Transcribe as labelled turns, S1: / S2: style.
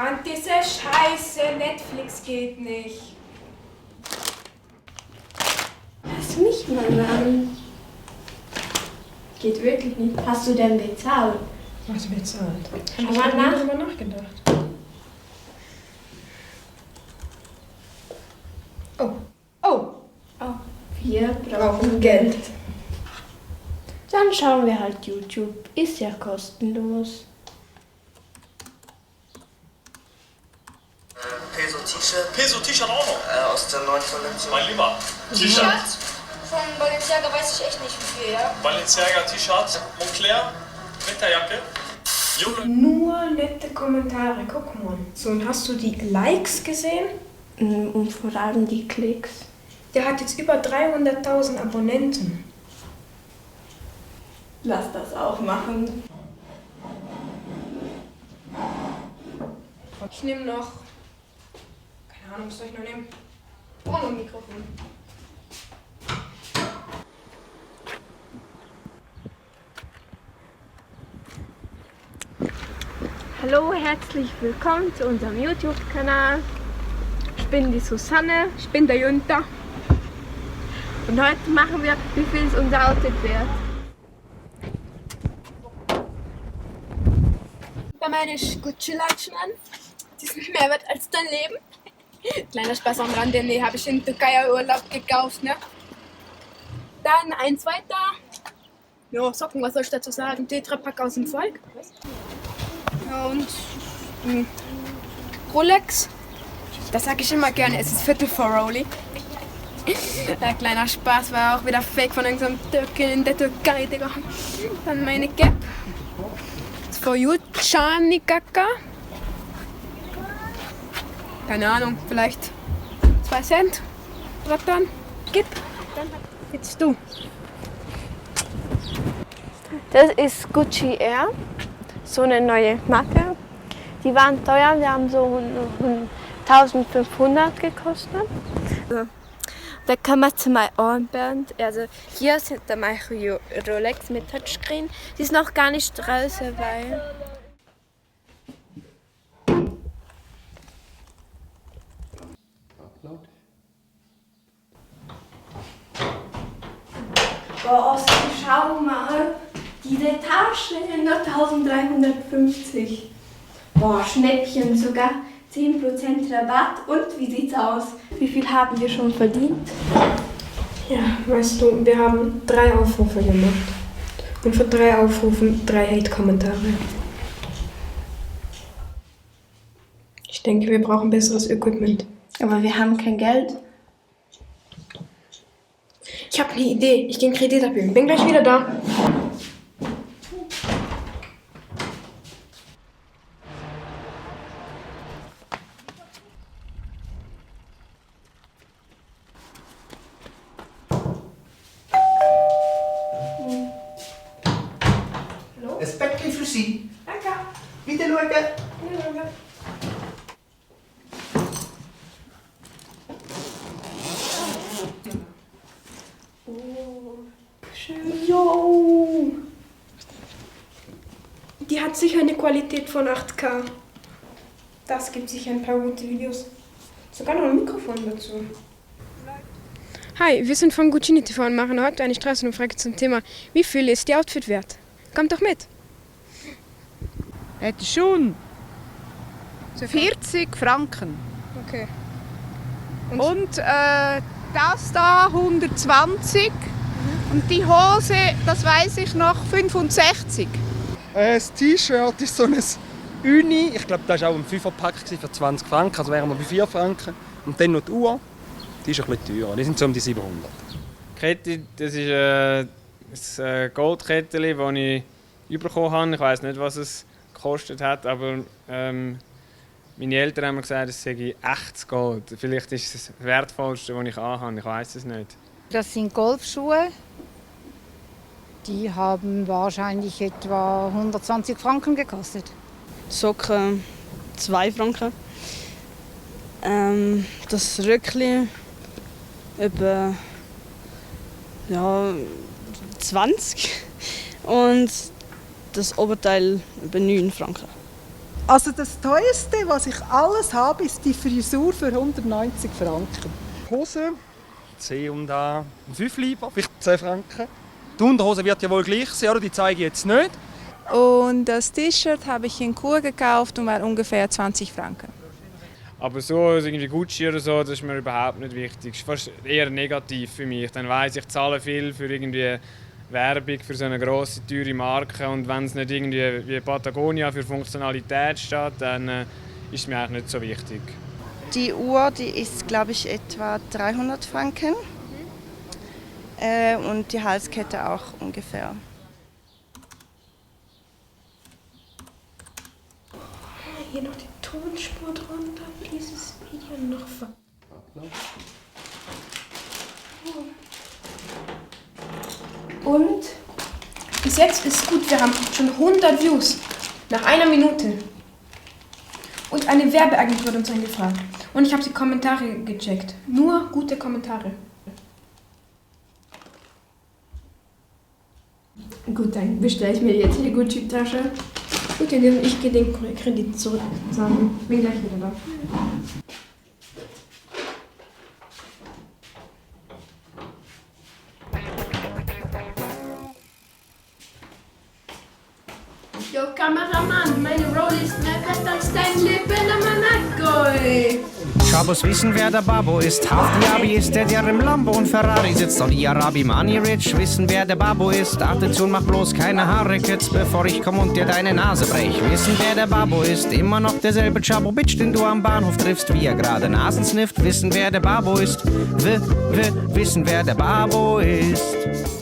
S1: Mann, diese Scheiße, Netflix geht nicht.
S2: Lass mich mal an. Geht wirklich nicht. Hast du denn bezahlt?
S1: Was bezahlt?
S2: Schau
S1: Ich
S2: mal
S1: habe
S2: nach.
S1: darüber nachgedacht. Oh. Oh.
S2: Oh, wir brauchen Geld. Dann schauen wir halt YouTube. Ist ja kostenlos.
S3: Peso-T-Shirt.
S4: Peso-T-Shirt auch noch?
S3: Aus der neuen Kollektion.
S4: Mein Lieber. T-Shirt.
S5: T-Shirt von Balenciaga weiß ich echt nicht wie viel, ja?
S4: Balenciaga T-Shirt. Moncler. Winterjacke. Junge.
S1: Nur nette Kommentare, guck mal. So, und hast du die Likes gesehen?
S2: Und vor allem die Klicks.
S1: Der hat jetzt über 300.000 Abonnenten.
S2: Lass das auch machen.
S1: Ich nehme noch... Keine Ahnung, was soll ich noch nehmen? Oh, noch ein Mikrofon.
S2: Hallo, herzlich willkommen zu unserem YouTube-Kanal. Ich bin die Susanne.
S1: Ich bin der Jünter.
S2: Und heute machen wir, wie viel ist unser Outfit wert.
S5: Bei meine Gucci-Latschen an. Die sind mehr wert als dein Leben. Kleiner Spaß am Rande, nee, habe ich in Türkei Urlaub gekauft, ne? Dann ein zweiter. Ja, Socken, was soll ich dazu sagen? Tetrapack aus dem Volk. Ja, und Rolex. Das sage ich immer gerne, es ist Viertel vor Rolli. Ja, kleiner Spaß, war auch wieder fake von irgendeinem Türken in der Türkei, Digga. Dann meine Cap. For you, Chanikaka. Keine Ahnung, vielleicht 2 Cent. Rattern. Gib. Dann jetzt du.
S2: Das ist Gucci Air. So eine neue Marke. Die waren teuer, die haben so 1500 gekostet. Da kann man zu meinem Armband, also hier sind da mein Rolex mit Touchscreen. Die ist noch gar nicht draußen, weil... Boah, Oskar, schau mal, diese Tasche nur 1350. Boah, Schnäppchen, sogar 10% Rabatt. Und wie sieht's aus? Wie viel haben wir schon verdient?
S1: Ja, weißt du, wir haben 3 Aufrufe gemacht. Und für 3 Aufrufen 3 Hate-Kommentare. Ich denke, wir brauchen besseres Equipment.
S2: Aber wir haben kein Geld.
S1: Ich habe eine Idee. Ich gehe einen Kredit abheben. Bin gleich wieder da.
S3: Ein Päckchen für Sie.
S1: Danke.
S3: Bitte schauen.
S1: Jo. Die hat sicher eine Qualität von 8K. Das gibt sicher ein paar gute Videos. Sogar noch ein Mikrofon dazu. Hi, wir sind von Guccini TV und machen heute eine Straßenumfrage zum Thema: Wie viel ist die Outfit wert? Kommt doch mit.
S6: Hätte schon 40 Franken.
S1: Okay.
S6: Und das da 120. Und die Hose, das weiß ich noch, 65.
S7: Das T-Shirt ist so ein Uni. Ich glaube, das war auch ein 5er-Pack für 20 Franken. Also wären wir bei 4 Franken. Und dann noch die Uhr. Die ist ein bisschen teurer. Die sind so um die 700.
S8: Kette, das ist ein Goldkettchen, das ich bekommen habe. Ich weiß nicht, was es gekostet hat, aber meine Eltern haben mir gesagt, es sei echtes Gold. Vielleicht ist es das Wertvollste, was ich anhabe. Ich weiß es nicht.
S9: Das sind Golfschuhe. Die haben wahrscheinlich etwa 120 Franken gekostet.
S10: Socken 2 Franken. Das Röckli etwa 20. Und das Oberteil etwa 9 Franken.
S11: Also das teuerste, was ich alles habe, ist die Frisur für 190 Franken.
S7: Hose, C&A, 5 lieber, vielleicht 10 Franken. Die Unterhose wird ja wohl gleich sein, oder? Die zeige ich jetzt nicht.
S12: Und das T-Shirt habe ich in Chur gekauft und war ungefähr 20 Franken.
S8: Aber so irgendwie Gucci oder so, das ist mir überhaupt nicht wichtig. Das ist fast eher negativ für mich. Dann weiss ich zahle viel für irgendwie Werbung für so eine grosse, teure Marke. Und wenn es nicht irgendwie wie Patagonia für Funktionalität steht, dann ist es mir eigentlich nicht so wichtig.
S13: Die Uhr, die ist, glaube ich, etwa 300 Franken. Und die Halskette auch ungefähr.
S1: Hier noch die Tonspur drunter, dieses Video noch ver... Und bis jetzt ist gut, wir haben schon 100 Views nach einer Minute. Und eine Werbeagentur hat uns angefragt. Und ich habe die Kommentare gecheckt. Nur gute Kommentare. Gut, dann bestelle ich mir jetzt die Gucci-Tasche. Gut, ich gehe den Kredit zurückzahlen. Bin gleich wieder da.
S2: Jo, Kameramann, meine Rolle ist mehr wert als dein Leben am Monaco.
S14: Schabos wissen, wer der Babo ist. Hafti ist der im Lambo und Ferrari sitzt. Und die Arabi Money Rich wissen, wer der Babo ist. Attention, mach bloß keine Haare jetzt, bevor ich komm und dir deine Nase brech. Wissen, wer der Babo ist. Immer noch derselbe Chabo Bitch, den du am Bahnhof triffst, wie er gerade Nasen snifft. Wissen, wer der Babo ist. Wissen, wer der Babo ist.